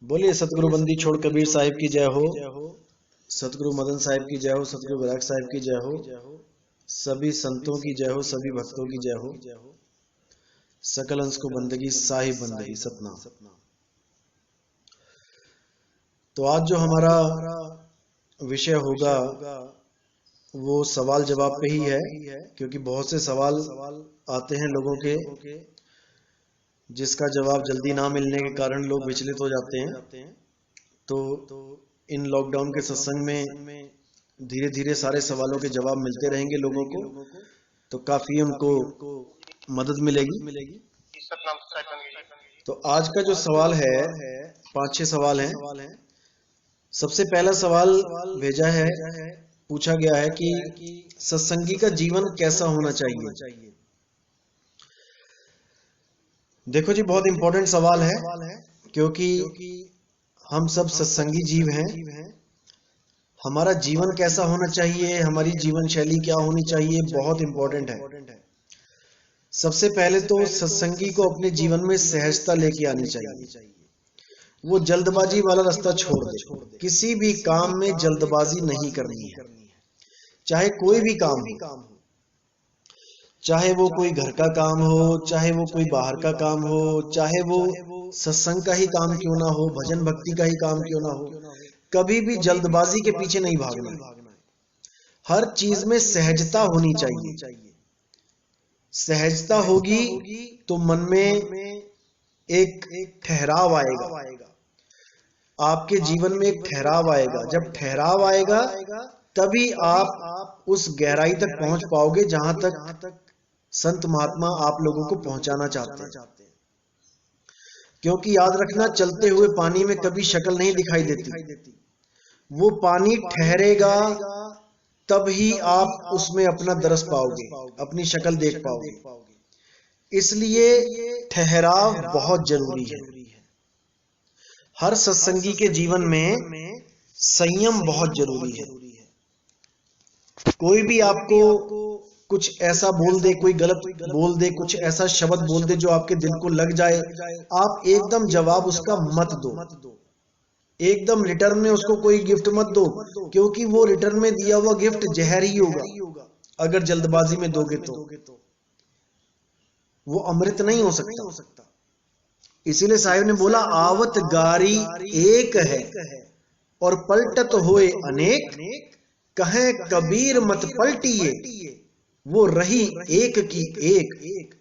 बोलिए सतगुरु बंदी छोड़ कबीर साहिब की जय हो। सतगुरु मदन साहिब की जय हो। सतगुरु विराग साहिब की जय हो। सभी संतों की जय हो। सभी भक्तों की जय हो। सकल अंश को बंदगी साहिब बंदगी सतनाम। तो आज जो हमारा विषय होगा वो सवाल जवाब पे ही है, क्योंकि बहुत से सवाल आते हैं लोगों के जिसका जवाब जल्दी ना मिलने के कारण लोग विचलित हो जाते हैं। तो इन लॉकडाउन के सत्संग में धीरे धीरे सारे सवालों के जवाब मिलते रहेंगे लोगों को, तो काफी उनको मदद मिलेगी। तो आज का जो सवाल है, 5-6 सवाल हैं। सबसे पहला सवाल भेजा है, पूछा गया है कि सत्संगी का जीवन कैसा होना चाहिए। देखो जी, बहुत इंपॉर्टेंट सवाल है, क्योंकि हम सब सत्संगी जीव हैं। हमारा जीवन कैसा होना चाहिए, हमारी जीवन शैली क्या होनी चाहिए, बहुत इंपॉर्टेंट है। सबसे पहले तो सत्संगी को अपने जीवन में सहजता लेके आनी चाहिए। वो जल्दबाजी वाला रास्ता छोड़ दे। किसी भी काम में जल्दबाजी नहीं करनी है, चाहे कोई भी काम हो, चाहे वो कोई घर का काम हो, चाहे वो कोई बाहर का काम हो, चाहे वो सत्संग का ही काम क्यों ना हो, भजन भक्ति का ही काम क्यों ना हो, कभी भी जल्दबाजी के पीछे नहीं भागना है। हर चीज में सहजता होनी चाहिए। सहजता होगी तो मन में एक ठहराव आएगा, आपके जीवन में एक ठहराव आएगा। जब ठहराव आएगा तभी आप उस गहराई तक पहुंच पाओगे जहां तक संत महात्मा आप लोगों को पहुंचाना चाहते हैं। क्योंकि याद रखना, चलते हुए पानी में कभी शक्ल नहीं दिखाई देती। वो पानी ठहरेगा तब ही आप उसमें अपना दरस पाओगे, अपनी शक्ल देख पाओगे। इसलिए ठहराव बहुत जरूरी है। हर सत्संगी के जीवन में संयम बहुत जरूरी है। कोई भी आपको कुछ ऐसा बोल दे, कोई गलत बोल दे, कुछ ऐसा शब्द बोल दे जो आपके दिल को लग जाए, आप एकदम जवाब उसका मत दो। एकदम रिटर्न में उसको कोई गिफ्ट मत दो, क्योंकि वो रिटर्न में दिया हुआ गिफ्ट जहर ही होगा। अगर जल्दबाजी में दोगे तो वो अमृत नहीं हो सकता। इसीलिए साहिब ने बोला, आवत गारी एक है और पलटत होए अनेक, कहें कबीर मत पलटिए वो रही एक की एक।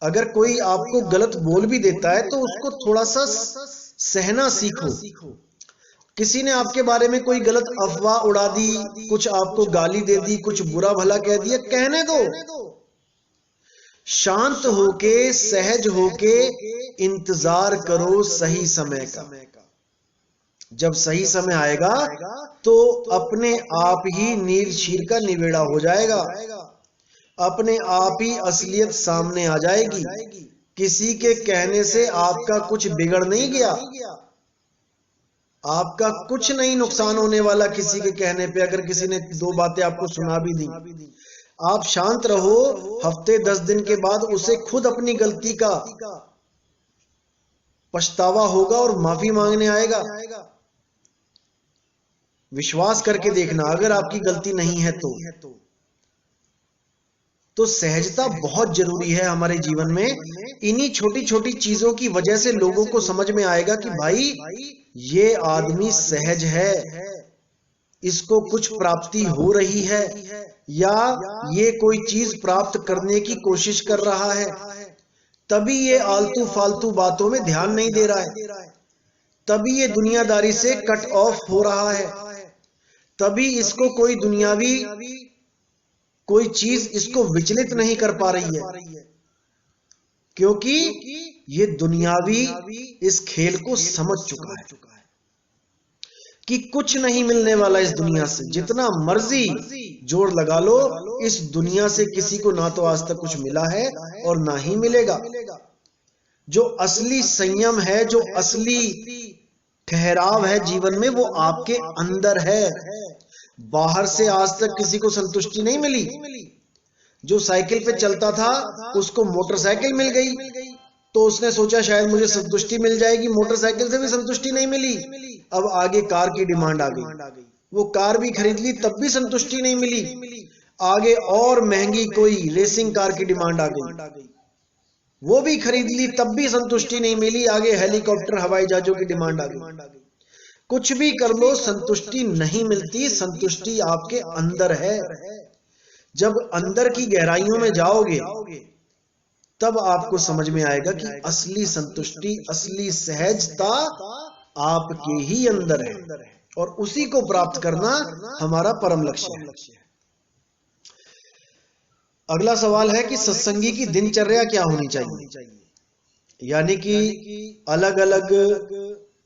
अगर कोई आपको गलत बोल भी देता है तो उसको थोड़ा सा सहना सीखो। किसी ने आपके बारे में कोई गलत अफवाह उड़ा दी, कुछ आपको गाली दे दी, कुछ बुरा भला कह दिया, कहने दो। शांत होके, सहज होके इंतजार करो सही समय का। जब सही समय आएगा तो अपने आप ही नीर शीर का निवेड़ा हो जाएगा, अपने आप ही असलियत सामने आ जाएगी। किसी के कहने से आपका कुछ बिगड़ नहीं गया, आपका कुछ नहीं नुकसान होने वाला किसी के कहने पे। अगर किसी ने 2 बातें आपको सुना भी दी, आप शांत रहो। हफ्ते 10 दिन के बाद उसे खुद अपनी गलती का पछतावा होगा और माफी मांगने आएगा। विश्वास करके देखना, अगर आपकी गलती नहीं है तो सहजता बहुत जरूरी है हमारे जीवन में। इन्हीं छोटी छोटी चीजों की वजह से लोगों को समझ में आएगा कि भाई ये आदमी सहज है, इसको कुछ प्राप्ति हो रही है, या ये कोई चीज प्राप्त करने की कोशिश कर रहा है। तभी ये आलतू फालतू बातों में ध्यान नहीं दे रहा है, तभी ये दुनियादारी से कट ऑफ हो रहा है, तभी इसको कोई दुनियावी कोई चीज इसको विचलित नहीं कर पा रही है, क्योंकि ये दुनियावी इस खेल को समझ चुका है कि कुछ नहीं मिलने वाला इस दुनिया से। जितना मर्जी जोर लगा लो, इस दुनिया से किसी को ना तो आज तक कुछ मिला है और ना ही मिलेगा। जो असली संयम है, जो असली ठहराव है जीवन में, वो आपके अंदर है। बाहर से आज तक किसी को संतुष्टि नहीं मिली। जो साइकिल पे चलता था उसको मोटरसाइकिल मिल गई, तो उसने सोचा शायद मुझे संतुष्टि मिल जाएगी, मोटरसाइकिल से भी संतुष्टि नहीं मिली, अब आगे कार की डिमांड आ गई, वो कार भी खरीद ली तब भी संतुष्टि नहीं मिली, आगे और महंगी कोई रेसिंग कार की डिमांड आ गई, वो भी खरीद ली तब भी संतुष्टि नहीं मिली, आगे हेलीकॉप्टर हवाई जहाजों की डिमांड आ गई। कुछ भी कर लो संतुष्टि नहीं मिलती, संतुष्टि आपके अंदर है। जब अंदर की गहराइयों में जाओगे तब आपको समझ में आएगा कि असली संतुष्टि, असली सहजता आपके ही अंदर है और उसी को प्राप्त करना हमारा परम लक्ष्य है। अगला सवाल है कि सत्संगी की दिनचर्या क्या होनी चाहिए, यानी कि अलग अलग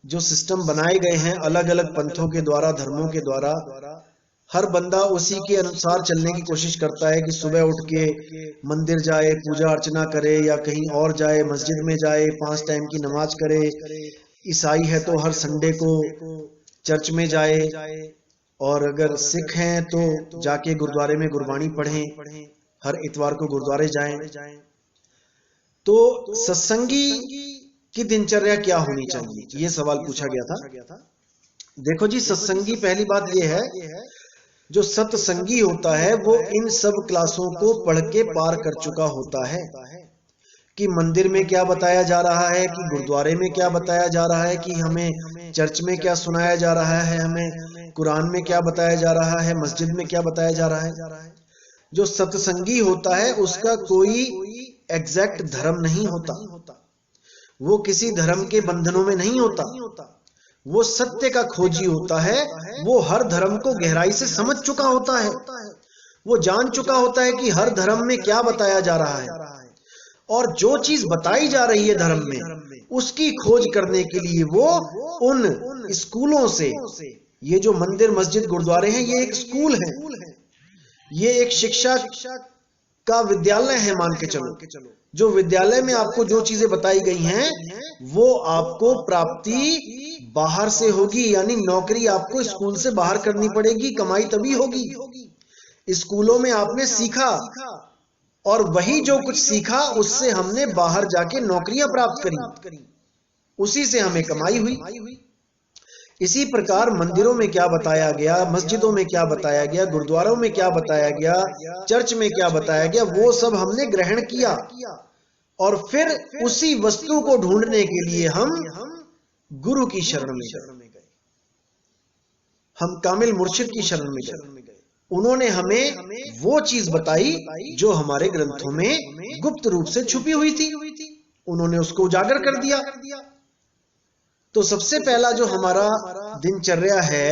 जो सिस्टम बनाए गए हैं अलग अलग पंथों के द्वारा, धर्मों के द्वारा, हर बंदा उसी के अनुसार चलने की कोशिश करता है कि सुबह उठ के मंदिर जाए, पूजा अर्चना करे, या कहीं और जाए, मस्जिद में जाए, 5 टाइम की नमाज करे। ईसाई है तो हर संडे को चर्च में जाए, और अगर सिख हैं तो जाके गुरुद्वारे में गुरबाणी पढ़ें, हर इतवार को गुरुद्वारे जाएं। तो सत्संगी की दिनचर्या क्या होनी चाहिए, ये सवाल पूछा गया था। देखो जी, सत्संगी, पहली बात ये है, जो सत्संगी होता है वो इन सब क्लासों को पढ़ के पार कर चुका होता है कि मंदिर में क्या बताया जा रहा है, कि गुरुद्वारे में क्या बताया जा रहा है, कि हमें चर्च में क्या सुनाया जा रहा है, हमें कुरान में क्या बताया जा रहा है, मस्जिद में क्या बताया जा रहा है। जो सत्संगी होता है उसका कोई एग्जैक्ट धर्म नहीं होता, वो किसी धर्म के बंधनों में नहीं होता, वो सत्य का खोजी होता है, वो हर धर्म को गहराई से समझ चुका होता है, वो जान चुका होता है कि हर धर्म में क्या बताया जा रहा है, और जो चीज बताई जा रही है धर्म में उसकी खोज करने के लिए वो उन स्कूलों से, ये जो मंदिर मस्जिद गुरुद्वारे हैं ये एक स्कूल है, ये एक शिक्षा का विद्यालय है, मान के चलो। जो विद्यालय में आपको जो चीजें बताई गई हैं वो आपको प्राप्ति बाहर से होगी, यानी नौकरी आपको स्कूल से बाहर करनी पड़ेगी, कमाई तभी होगी। स्कूलों में आपने सीखा और वही जो कुछ सीखा उससे हमने बाहर जाके नौकरियां प्राप्त करी, उसी से हमें कमाई हुई। इसी प्रकार मंदिरों में क्या बताया गया, मस्जिदों में क्या बताया गया, गुरुद्वारों में क्या बताया गया, चर्च में क्या बताया गया, वो सब हमने ग्रहण किया और फिर उसी वस्तु को ढूंढने के लिए हम गुरु की शरण में गए, हम कामिल मुर्शिद की शरण में गए। उन्होंने हमें वो चीज बताई जो हमारे ग्रंथों में गुप्त रूप से छुपी हुई थी, उन्होंने उसको उजागर कर दिया। तो सबसे पहला जो हमारा दिनचर्या है,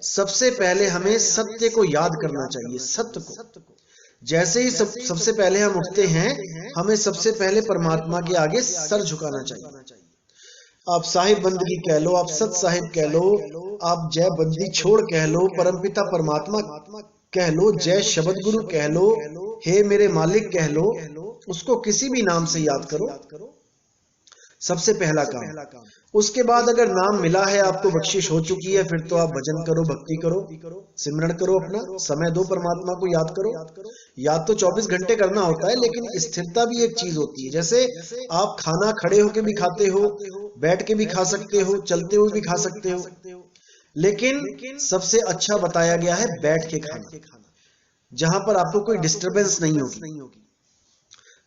सबसे पहले हमें सत्य को याद करना चाहिए, सत्य को। जैसे ही सबसे पहले हम उठते हैं, हमें सबसे पहले परमात्मा के आगे सर झुकाना चाहिए। आप साहिब बंदगी कह लो, आप सत साहिब कह लो, आप जय बंदी छोड़ कह लो, परमपिता परमात्मा कह लो, जय शब्द गुरु कह लो, हे मेरे मालिक कह लो, उसको किसी भी नाम से याद करो, सबसे पहला काम। उसके बाद अगर नाम मिला है, आपको बख्शिश हो चुकी है, फिर तो आप भजन करो, भक्ति करो, सिमरन करो, अपना समय दो, परमात्मा को याद करो। याद तो 24 घंटे करना होता है, लेकिन स्थिरता भी एक चीज होती है। जैसे आप खाना खड़े होके भी खाते हो, बैठ के भी खा सकते हो, चलते हुए भी खा सकते हो, लेकिन सबसे अच्छा बताया गया है बैठ के खाना, जहां पर आपको कोई डिस्टरबेंस नहीं होगी।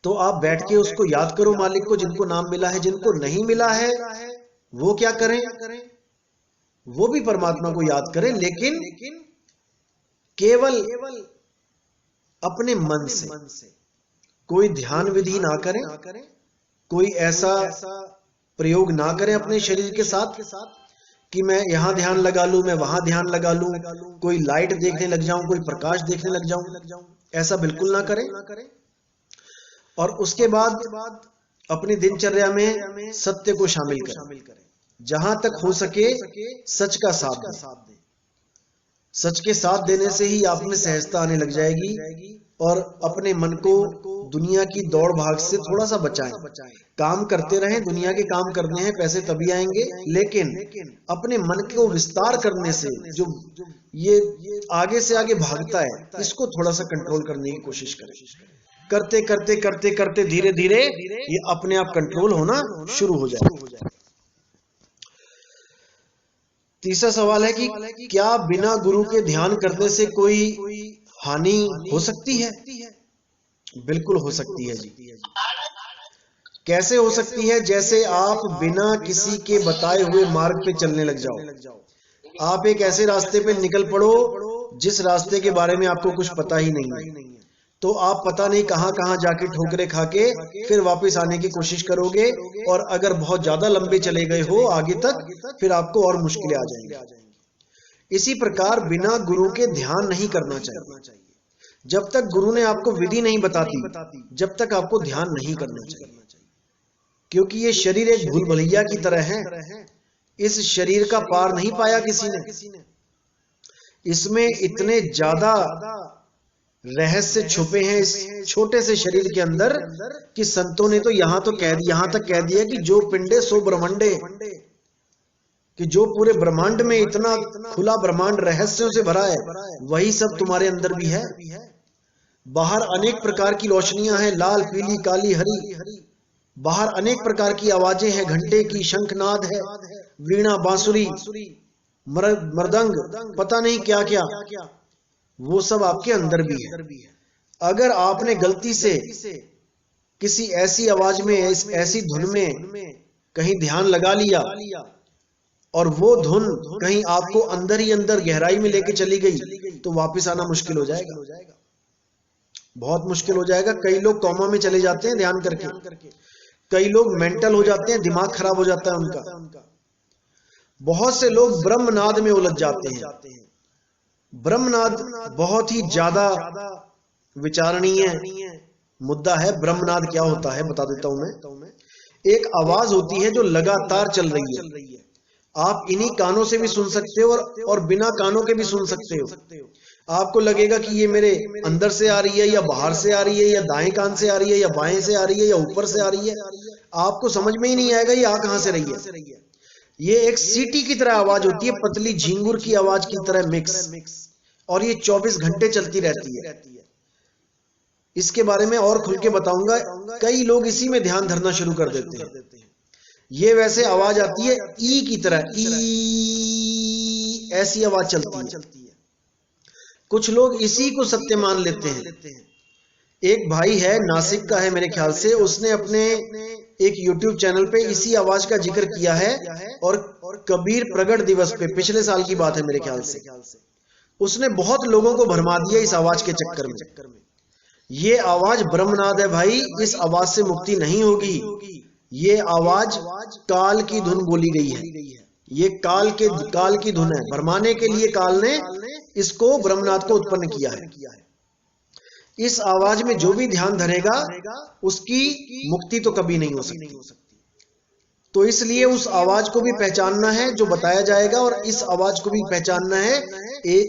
तो आप बैठ के उसको याद करो मालिक को, जिनको नाम मिला है। जिनको नहीं मिला है वो क्या करें, वो भी परमात्मा को याद करें, लेकिन केवल अपने मन से, कोई ध्यान विधि ना करें, कोई ऐसा प्रयोग ना करें अपने शरीर के साथ कि मैं यहां ध्यान लगा लूं, मैं वहां ध्यान लगा लूं, कोई लाइट देखने लग जाऊं, कोई प्रकाश देखने लग जाऊं, ऐसा बिल्कुल ना करें। और उसके बाद अपनी दिनचर्या में सत्य को शामिल करें, जहां तक हो सके सच का साथ दें। सच के साथ देने से ही आप में सहजता आने लग जाएगी, और अपने मन को दुनिया की दौड़ भाग से थोड़ा सा बचाएं। काम करते रहें, दुनिया के काम करने हैं, पैसे तभी आएंगे, लेकिन अपने मन को विस्तार करने से जो ये आगे से आगे भागता है, इसको थोड़ा सा कंट्रोल करने की कोशिश करें। करते करते करते करते धीरे धीरे ये अपने आप कंट्रोल होना शुरू हो जाए। तीसरा सवाल है कि क्या बिना गुरु के ध्यान करने से कोई हानि हो सकती है? बिल्कुल हो सकती है जी। कैसे हो सकती है? जैसे आप बिना किसी के बताए हुए मार्ग पे चलने लग जाओ। आप एक ऐसे रास्ते पे निकल पड़ो जिस रास्ते के बारे में आपको कुछ पता ही नहीं है, तो आप पता नहीं कहां कहां जाके ठोकरे खा के फिर वापस आने की कोशिश करोगे, और अगर बहुत ज्यादा लंबे चले गए हो आगे तक, फिर आपको और मुश्किलें आ जाएंगी। इसी प्रकार बिना गुरु के ध्यान नहीं करना चाहिए। जब तक गुरु ने आपको विधि नहीं बताती, जब तक आपको ध्यान नहीं करना चाहिए, क्योंकि ये शरीर एक भूल भुलैया की तरह है। इस शरीर का पार नहीं पाया किसी ने। इसमें इतने ज्यादा रहस्य छुपे हैं इस छोटे से शरीर के अंदर कि संतों ने तो यहां तक कह दिया कि जो पिंडे सो ब्रह्मांडे, कि जो पूरे ब्रह्मांड में इतना खुला ब्रह्मांड रहस्यों से भरा है, वही सब तुम्हारे अंदर भी है। बाहर अनेक प्रकार की रोशनियां हैं, लाल पीली काली हरी। बाहर अनेक प्रकार की आवाजें हैं, घंटे की, शंखनाद है, वीणा बांसुरी, मृदंग, पता नहीं क्या क्या, वो सब आपके अंदर भी है। अगर आपने गलती से किसी ऐसी आवाज में, ऐसी धुन में कहीं ध्यान लगा लिया और वो धुन कहीं आपको अंदर ही अंदर गहराई में लेके चली गई, तो वापस आना मुश्किल हो जाएगा, बहुत मुश्किल हो जाएगा। कई लोग कोमा में चले जाते हैं ध्यान करके, कई लोग मेंटल हो जाते हैं, दिमाग खराब हो जाता है उनका। बहुत से लोग ब्रह्मनाद में उलझ जाते हैं। ब्रह्मनाद बहुत ही ज्यादा विचारणीय मुद्दा है। ब्रह्मनाद क्या होता है बता देता हूं मैं। एक आवाज होती है जो लगातार चल रही है। आप इन्हीं कानों से भी सुन सकते हो और बिना कानों के भी सुन सकते हो। आपको लगेगा कि ये मेरे अंदर से आ रही है या बाहर से आ रही है, या दाएं कान से आ रही है या बाएं से आ रही है या ऊपर से आ रही है। आपको समझ में ही नहीं आएगा ये आ कहां से रही है। ये एक सीटी की तरह आवाज होती है, पतली झिंगुर की आवाज की तरह मिक्स, और ये 24 घंटे चलती रहती है। इसके बारे में और खुल के बताऊंगा। कई लोग इसी में ध्यान धरना शुरू कर देते हैं। ये वैसे आवाज आती है ई की तरह, ई ऐसी आवाज चलती है। कुछ लोग इसी को सत्य मान लेते हैं। एक भाई है, नासिक का है मेरे ख्याल से, उसने अपने एक YouTube चैनल पे इसी आवाज का जिक्र किया है, और कबीर प्रगट दिवस पे, पिछले साल की बात है मेरे ख्याल से, उसने बहुत लोगों को भरमा दिया इस आवाज के चक्कर में। ये आवाज ब्रह्मनाद है भाई, इस आवाज से मुक्ति नहीं होगी। ये आवाज काल की धुन बोली गई है। ये काल की धुन है। भरमाने के लिए काल ने इसको ब्रह्मनाद को उत्पन्न किया है। इस आवाज में जो भी ध्यान धरेगा उसकी मुक्ति तो कभी नहीं हो सकती। तो इसलिए उस आवाज को भी पहचानना है जो बताया जाएगा, और इस आवाज को भी पहचानना है,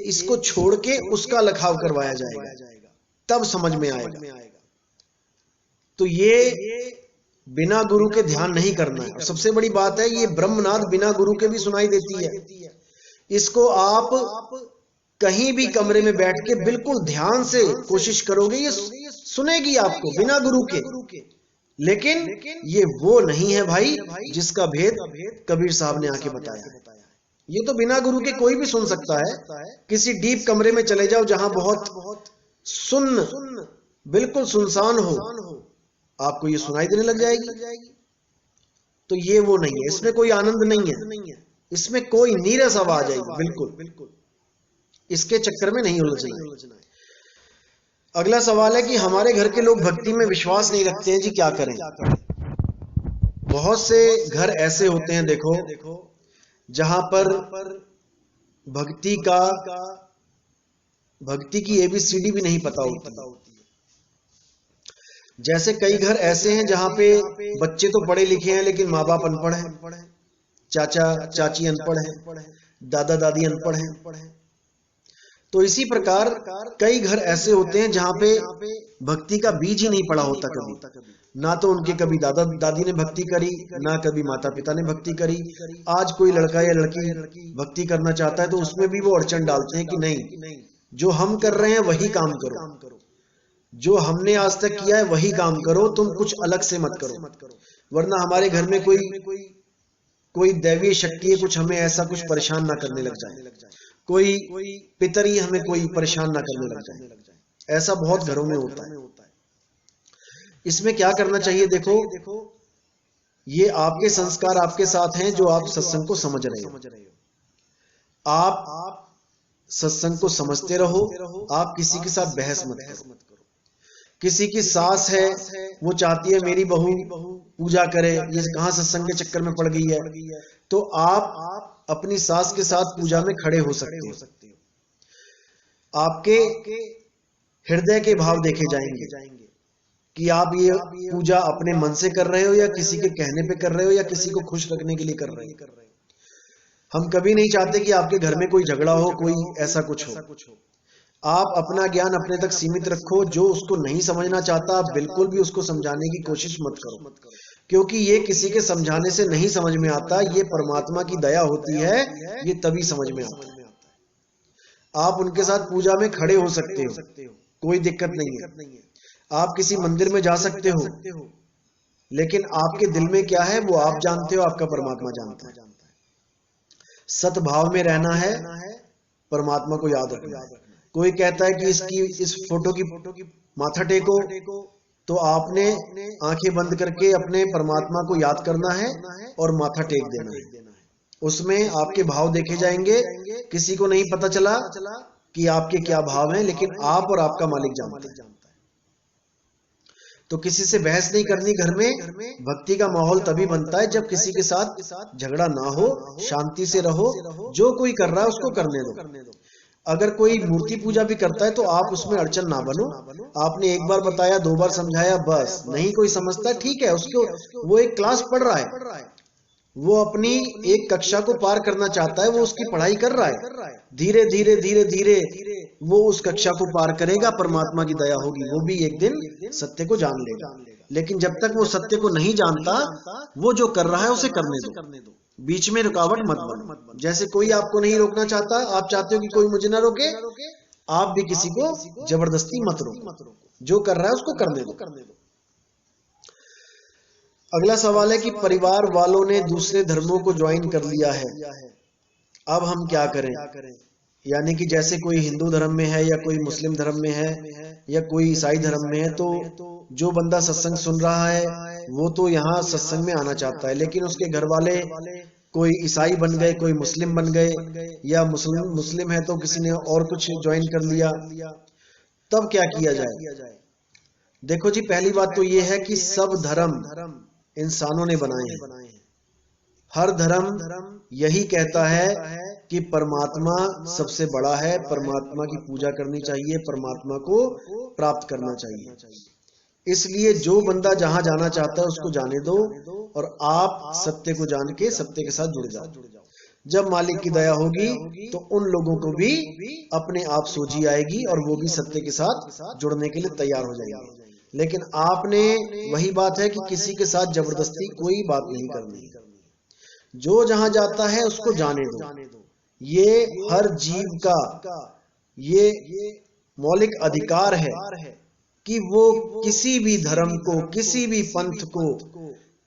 इसको छोड़ के उसका लखाव करवाया जाएगा, तब समझ में आएगा। तो ये बिना गुरु के ध्यान नहीं करना है। सबसे बड़ी बात है, ये ब्रह्मनाद बिना गुरु के भी सुनाई देती है। इसको आप कहीं भी कमरे में बैठ के बिल्कुल ध्यान से कोशिश करोगे, ये सुनेगी आपको बिना गुरु के। लेकिन ये वो नहीं है भाई जिसका भेद कबीर साहब ने आके बताया। ये तो बिना गुरु के कोई भी सुन सकता है। किसी डीप कमरे में चले जाओ जहां बहुत बिल्कुल सुनसान हो, आपको ये सुनाई देने लग जाएगी। तो ये वो नहीं है, इसमें कोई आनंद नहीं है, इसमें कोई नीरस आवाज आएगी। बिल्कुल इसके चक्कर में नहीं उलझना है। अगला सवाल है कि हमारे घर के लोग भक्ति में विश्वास नहीं रखते हैं जी, क्या करें? बहुत से घर ऐसे होते हैं, देखो, जहां पर भक्ति की ABCD भी नहीं पता होती। जैसे कई घर ऐसे हैं जहां पे बच्चे तो पढ़े लिखे हैं लेकिन माँ बाप अनपढ़ हैं, चाचा चाची अनपढ़ हैं, दादा दादी अनपढ़ हैं। तो इसी प्रकार कई घर ऐसे होते हैं जहां पे भक्ति का बीज ही नहीं पड़ा होता कभी। ना तो उनके कभी दादा दादी ने भक्ति करी, ना कभी माता पिता ने भक्ति करी। आज कोई लड़का या लड़की भक्ति करना चाहता है तो उसमें भी वो अड़चन डालते हैं कि नहीं, जो हम कर रहे हैं वही काम करो। जो हमने आज तक किया है वही काम करो, तुम कुछ अलग से मत करो, वरना हमारे घर में कोई दैवीय शक्ति है, कुछ हमें ऐसा कुछ परेशान ना करने लग जाए, कोई पितरी हमें कोई परेशान ना करने लग जाए। ऐसा बहुत घरों में होता है। इसमें क्या करना चाहिए? देखो, ये आपके संस्कार आपके साथ हैं जो आप सत्संग को समझ रहे हो। आप सत्संग को समझते रहो, आप किसी के साथ बहस मत करो। किसी की सास है, वो चाहती है मेरी बहू पूजा करे, ये कहां सत्संग के चक्कर में पड़ गई है, तो आप अपनी सास के साथ पूजा में खड़े हो सकते हो। आपके हृदय के भाव देखे जाएंगे कि आप ये पूजा अपने मन से कर रहे हो या किसी के कहने पे कर रहे हो या किसी को खुश रखने के लिए कर रहे हो। हम कभी नहीं चाहते कि आपके घर में कोई झगड़ा हो, कोई ऐसा कुछ हो। आप अपना ज्ञान अपने तक सीमित रखो। जो उसको नहीं समझना चाहता, आप बिल्कुल भी उसको समझाने की कोशिश मत करो, क्योंकि ये किसी के समझाने से नहीं समझ में आता, ये परमात्मा की दया होती है, ये तभी समझ में आता है। आप उनके साथ पूजा में खड़े हो सकते हो, कोई दिक्कत नहीं है। आप किसी मंदिर में जा सकते हो, लेकिन आपके दिल में क्या है वो आप जानते हो, आपका परमात्मा जानता है। सद्भाव में रहना है, परमात्मा को याद रखना है। कोई कहता है कि इस फोटो की माथा टेको, तो आपने आंखें बंद करके अपने परमात्मा को याद करना है और माथा टेक देना है। उसमें आपके भाव देखे जाएंगे। किसी को नहीं पता चला कि आपके क्या भाव हैं, लेकिन आप और आपका मालिक जानता है। तो किसी से बहस नहीं करनी घर में। भक्ति का माहौल तभी बनता है जब किसी के साथ झगड़ा ना हो, शांति से रहो। जो कोई कर रहा है उसको करने दो। अगर कोई मूर्ति पूजा भी करता है तो आप उसमें अड़चन ना बनो। आपने एक बार बताया, 2 बार समझाया, बस नहीं कोई समझता, ठीक है, उसको वो एक क्लास पढ़ रहा है, वो अपनी एक कक्षा को पार करना चाहता है, वो उसकी पढ़ाई कर रहा है। धीरे धीरे धीरे धीरे वो उस कक्षा को पार करेगा, परमात्मा की दया होगी, वो भी एक दिन सत्य को जान लेगा। लेकिन जब तक वो सत्य को नहीं जानता, वो जो कर रहा है उसे करने दो, बीच में रुकावट मत बनो। जैसे कोई आपको नहीं रोकना चाहता, आप चाहते हो कि कोई मुझे ना रोके, आप भी किसी को जबरदस्ती मत रोको। जो कर रहा है उसको करने दो। अगला सवाल है कि परिवार वालों ने दूसरे धर्मों को ज्वाइन कर लिया है, अब हम क्या करें? यानी कि जैसे कोई हिंदू धर्म में है या कोई मुस्लिम धर्म में है या कोई ईसाई धर्म में है, तो जो बंदा सत्संग सुन रहा है वो तो यहाँ सत्संग में आना चाहता है, लेकिन उसके घर वाले कोई ईसाई बन गए, कोई मुस्लिम बन गए, या मुस्लिम है तो किसी ने और कुछ ज्वाइन कर लिया, तब क्या किया जाए? देखो जी, पहली बात तो ये है कि सब धर्म इंसानों ने बनाए हैं। हर धर्म यही कहता है कि परमात्मा सबसे बड़ा है, परमात्मा की पूजा करनी चाहिए, परमात्मा को प्राप्त करना चाहिए। इसलिए जो बंदा जहां जाना चाहता है उसको जाने दो, और आप सत्य को जान के सत्य के साथ जुड़ जाओ। जब मालिक की दया होगी तो उन लोगों को भी अपने आप सोझी आएगी और वो भी सत्य के साथ जुड़ने के लिए तैयार हो जाएंगे। लेकिन आपने, वही बात है कि किसी के साथ जबरदस्ती कोई बात नहीं करनी। जो जहां जाता है उसको जाने दो। ये हर जीव का ये मौलिक अधिकार है कि वो किसी भी धर्म को, किसी भी पंथ को,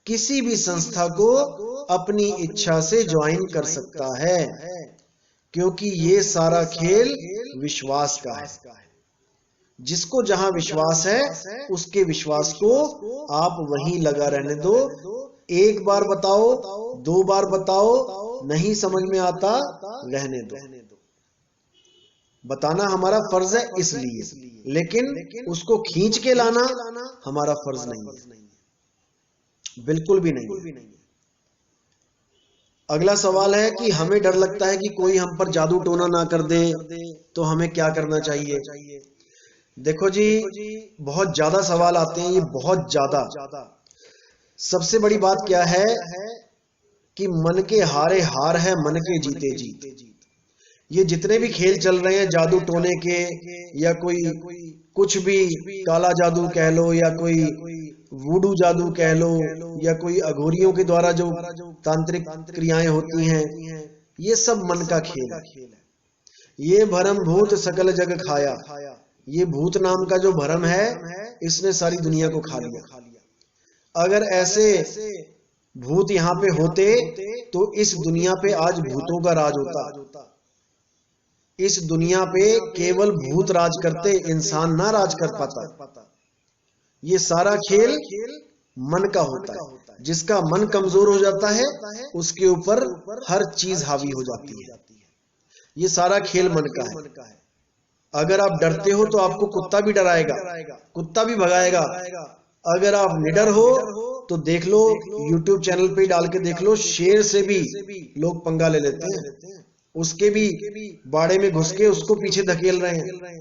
किसी भी संस्था को अपनी इच्छा से ज्वाइन कर सकता है, क्योंकि ये सारा खेल विश्वास का है। जिसको जहां विश्वास है उसके विश्वास को आप वहीं लगा रहने दो। एक बार बताओ, 2 बार बताओ, नहीं समझ में आता रहने दो। बताना हमारा फर्ज है इसलिए, लेकिन उसको खींच के लाना हमारा फर्ज नहीं है, बिल्कुल भी नहीं। अगला सवाल है कि हमें डर लगता है कि कोई हम पर जादू टोना ना कर दे, तो हमें क्या करना चाहिए? देखो जी, बहुत ज्यादा सवाल आते हैं, ये बहुत ज्यादा। सबसे बड़ी बात क्या है कि मन के हारे हार है, मन के जीते जीत। ये जितने भी खेल चल रहे हैं जादू टोने के, या कोई कुछ भी काला जादू कह लो, या कोई वुडू जादू कह लो, या कोई अघोरियों के द्वारा जो तांत्रिक क्रियाएं होती हैं, ये सब मन का खेल है। ये भरम भूत सकल जग खाया, ये भूत नाम का जो भरम है इसने सारी दुनिया को खा लिया। अगर ऐसे भूत यहाँ पे होते तो इस दुनिया पे आज भूतों का राज होता। इस दुनिया पे केवल भूत राज करते, इंसान ना राज कर पाता। ये सारा खेल मन का होता है। जिसका मन कमजोर हो जाता है उसके ऊपर हर चीज हावी हो जाती है। ये सारा खेल मन का है। अगर आप डरते हो तो आपको कुत्ता भी डराएगा, कुत्ता भी भगाएगा। अगर आप निडर हो तो देख लो, YouTube चैनल पे डाल के देख लो, शेर से भी लोग पंगा ले लेते हैं, उसके भी बाड़े में घुस के उसको पीछे धकेल रहे हैं।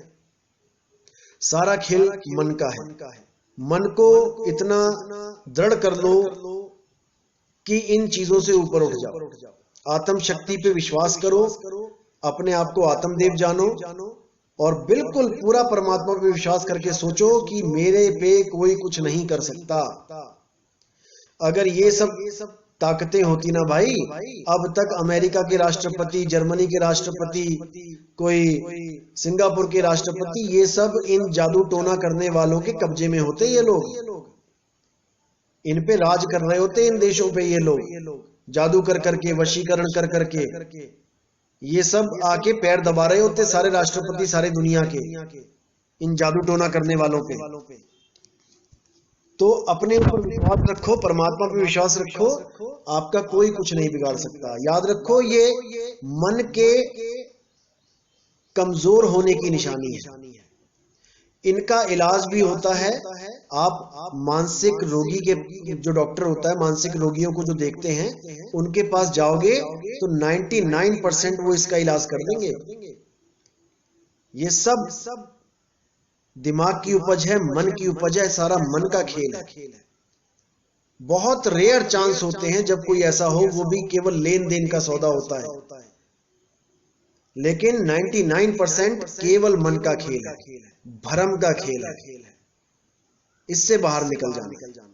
सारा खेल मन का है। मन को इतना दृढ़ कर लो कि इन चीजों से ऊपर उठ जाओ। आत्म शक्ति पे विश्वास करो, अपने आप को आत्मदेव जानो और बिल्कुल पूरा परमात्मा पे विश्वास करके सोचो कि मेरे पे कोई कुछ नहीं कर सकता। अगर ये सब ताकतें होती ना भाई, अब तक अमेरिका के राष्ट्रपति, जर्मनी के राष्ट्रपति, कोई सिंगापुर के राष्ट्रपति, ये सब इन जादू टोना करने वालों के कब्जे में होते। ये लोग इन पे राज कर रहे होते, इन देशों पे ये लोग जादू कर करके, वशीकरण कर करके ये सब आके पैर दबा रहे होते सारे राष्ट्रपति सारे दुनिया के इन जादू टोना करने वालों पे। तो अपने ऊपर विश्वास रखो, परमात्मा पे विश्वास रखो, आपका कोई कुछ नहीं बिगाड़ सकता। याद रखो, ये मन के कमजोर होने की निशानी है। इनका इलाज भी होता है। आप मानसिक रोगी के जो डॉक्टर होता है, मानसिक रोगियों को जो देखते हैं, उनके पास जाओगे तो 99% वो इसका इलाज कर देंगे। ये सब दिमाग की उपज है, मन की उपज है, सारा मन का खेल है। बहुत रेयर चांस होते हैं जब कोई ऐसा हो, वो भी केवल लेन देन का सौदा होता है, लेकिन 99% केवल मन का खेल है, भ्रम का खेल है। इससे बाहर निकल जाना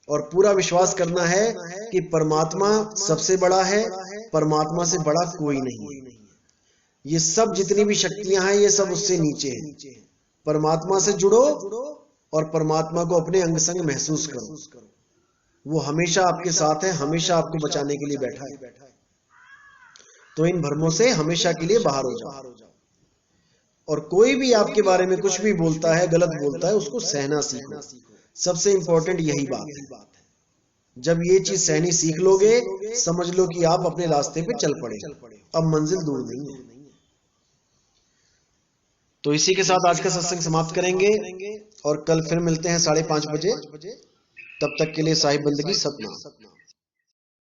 और पूरा विश्वास करना है कि परमात्मा सबसे बड़ा है, परमात्मा से बड़ा कोई नहीं है। ये सब जितनी भी शक्तियां हैं ये सब उससे नीचे हैं। परमात्मा से जुड़ो और परमात्मा को अपने अंग संग महसूस करो। वो हमेशा आपके साथ है, हमेशा आपको बचाने के लिए बैठा है। तो इन भ्रमों से हमेशा के लिए बाहर हो जाओ। और कोई भी आपके बारे में कुछ भी बोलता है, गलत बोलता है, उसको सहना सीखो। सबसे इंपॉर्टेंट यही बात है। जब ये चीज सहनी सीख लोगे, समझ लो कि आप अपने रास्ते पे चल पड़े, अब मंजिल दूर नहीं है। तो इसी के साथ आज का सत्संग समाप्त करेंगे और कल फिर मिलते हैं 5:30 बजे। तब तक के लिए साहिब बंदगी सतना।